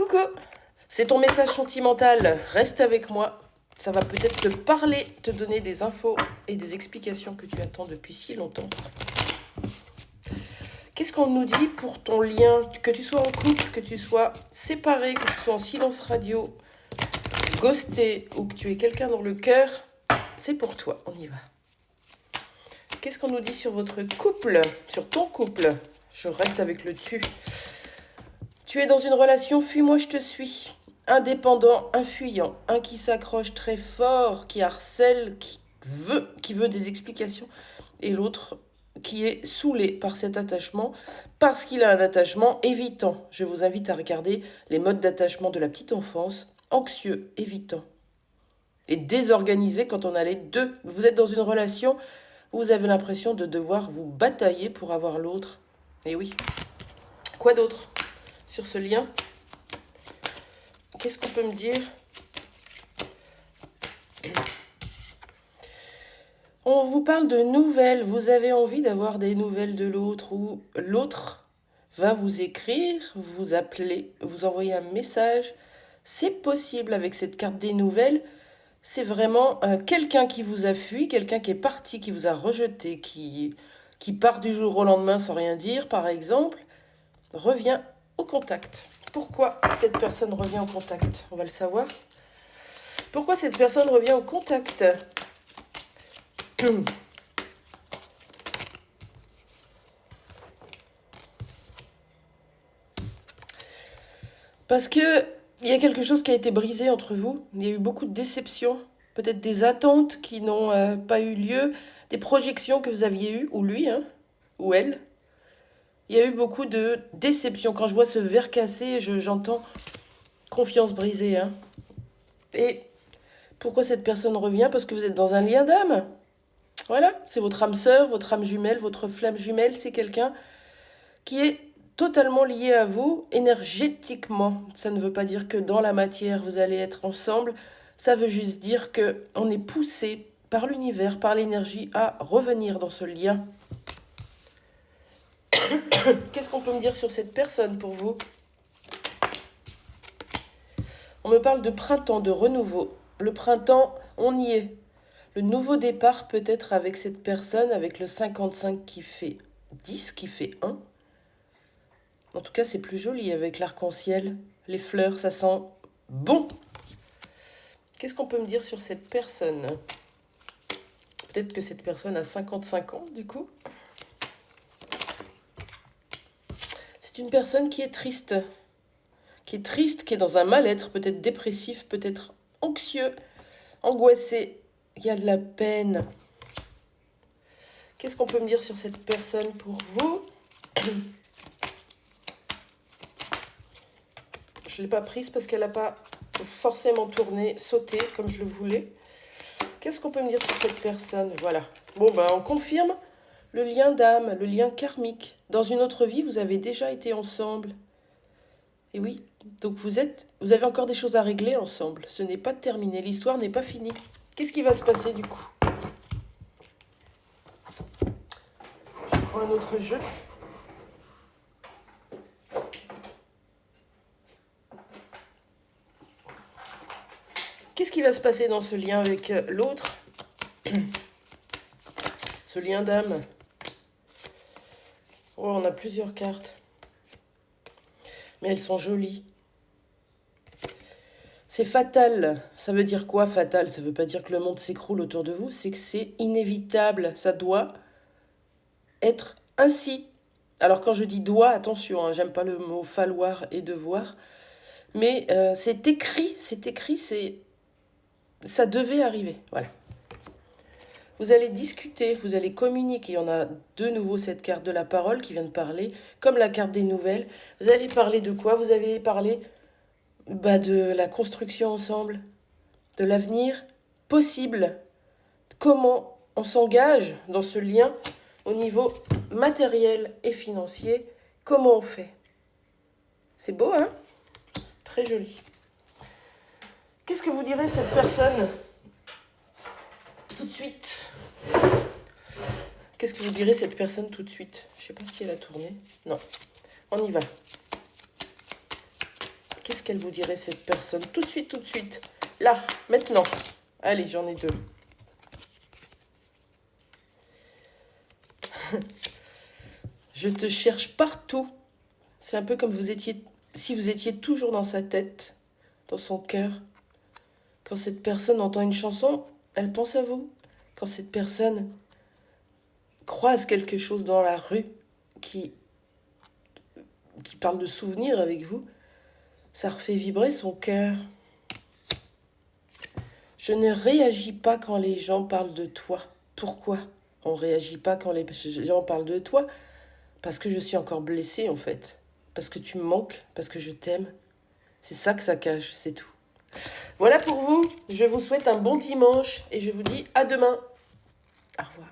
Coucou, c'est ton message sentimental, reste avec moi. Ça va peut-être te parler, te donner des infos et des explications que tu attends depuis si longtemps. Qu'est-ce qu'on nous dit pour ton lien, que tu sois en couple, que tu sois séparé, que tu sois en silence radio, ghosté ou que tu aies quelqu'un dans le cœur, c'est pour toi, on y va. Qu'est-ce qu'on nous dit sur votre couple, sur ton couple? Je reste avec le tu. Tu es dans une relation, fuis-moi, je te suis. Indépendant, infuyant, un qui s'accroche très fort, qui harcèle, qui veut des explications, et l'autre qui est saoulé par cet attachement, parce qu'il a un attachement évitant. Je vous invite à regarder les modes d'attachement de la petite enfance, anxieux, évitant, et désorganisé quand on a les deux. Vous êtes dans une relation, vous avez l'impression de devoir vous batailler pour avoir l'autre. Et oui. Quoi d'autre sur ce lien? Qu'est-ce qu'on peut me dire? On vous parle de nouvelles. Vous avez envie d'avoir des nouvelles de l'autre ou l'autre va vous écrire, vous appeler, vous envoyer un message. C'est possible avec cette carte des nouvelles. C'est vraiment quelqu'un qui vous a fui, quelqu'un qui est parti, qui vous a rejeté, qui part du jour au lendemain sans rien dire, par exemple, revient au contact. Pourquoi cette personne revient au contact? On va le savoir. Pourquoi cette personne revient au contact? Parce que il y a quelque chose qui a été brisé entre vous. Il y a eu beaucoup de déceptions, peut-être des attentes qui n'ont pas eu lieu, des projections que vous aviez eues, ou lui, hein, ou elle. Il y a eu beaucoup de déceptions. Quand je vois ce verre cassé, j'entends confiance brisée. Hein. Et pourquoi cette personne revient? Parce que vous êtes dans un lien d'âme. Voilà, c'est votre âme sœur, votre âme jumelle, votre flamme jumelle. C'est quelqu'un qui est totalement lié à vous énergétiquement. Ça ne veut pas dire que dans la matière, vous allez être ensemble. Ça veut juste dire qu'on est poussé par l'univers, par l'énergie à revenir dans ce lien. Qu'est-ce qu'on peut me dire sur cette personne pour vous? On me parle de printemps, de renouveau. Le printemps, on y est. Le nouveau départ peut être avec cette personne, avec le 55 qui fait 10, qui fait 1. En tout cas, c'est plus joli avec l'arc-en-ciel, les fleurs, ça sent bon. Qu'est-ce qu'on peut me dire sur cette personne? Peut-être que cette personne a 55 ans, du coup. C'est une personne qui est triste, qui est dans un mal-être, peut-être dépressif, peut-être anxieux, angoissé. Il y a de la peine. Qu'est-ce qu'on peut me dire sur cette personne pour vous? Je ne l'ai pas prise parce qu'elle n'a pas forcément tourné, sauté comme je le voulais. Qu'est-ce qu'on peut me dire sur cette personne? Voilà. Bon, ben, on confirme le lien d'âme, le lien karmique. Dans une autre vie, vous avez déjà été ensemble. Et oui, donc vous avez encore des choses à régler ensemble. Ce n'est pas terminé, l'histoire n'est pas finie. Qu'est-ce qui va se passer du coup? Je prends un autre jeu. Qu'est-ce qui va se passer dans ce lien avec l'autre? Ce lien d'âme. Oh, on a plusieurs cartes. Mais elles sont jolies. C'est fatal. Ça veut dire quoi, fatal? Ça ne veut pas dire que le monde s'écroule autour de vous, c'est que c'est inévitable. Ça doit être ainsi. Alors quand je dis doit, attention, hein, j'aime pas le mot falloir et devoir. Mais c'est écrit, ça devait arriver. Voilà. Vous allez discuter, vous allez communiquer. On a de nouveau cette carte de la parole qui vient de parler, comme la carte des nouvelles. Vous allez parler de quoi? Vous allez parler de la construction ensemble, de l'avenir possible. Comment on s'engage dans ce lien au niveau matériel et financier? Comment on fait? C'est beau, hein? Très joli. Qu'est-ce que vous direz cette personne tout de suite? Qu'est-ce que vous direz cette personne tout de suite? Je ne sais pas si elle a tourné. Non. On y va. Qu'est-ce qu'elle vous dirait, cette personne? Tout de suite, tout de suite. Là, maintenant. Allez, j'en ai 2. Je te cherche partout. C'est un peu comme si vous étiez toujours dans sa tête, dans son cœur. Quand cette personne entend une chanson, elle pense à vous. Quand cette personne croise quelque chose dans la rue qui parle de souvenirs avec vous, ça refait vibrer son cœur. Je ne réagis pas quand les gens parlent de toi. Pourquoi on ne réagit pas quand les gens parlent de toi? Parce que je suis encore blessée, en fait. Parce que tu me manques, parce que je t'aime. C'est ça que ça cache, c'est tout. Voilà pour vous. Je vous souhaite un bon dimanche et je vous dis à demain. Au revoir.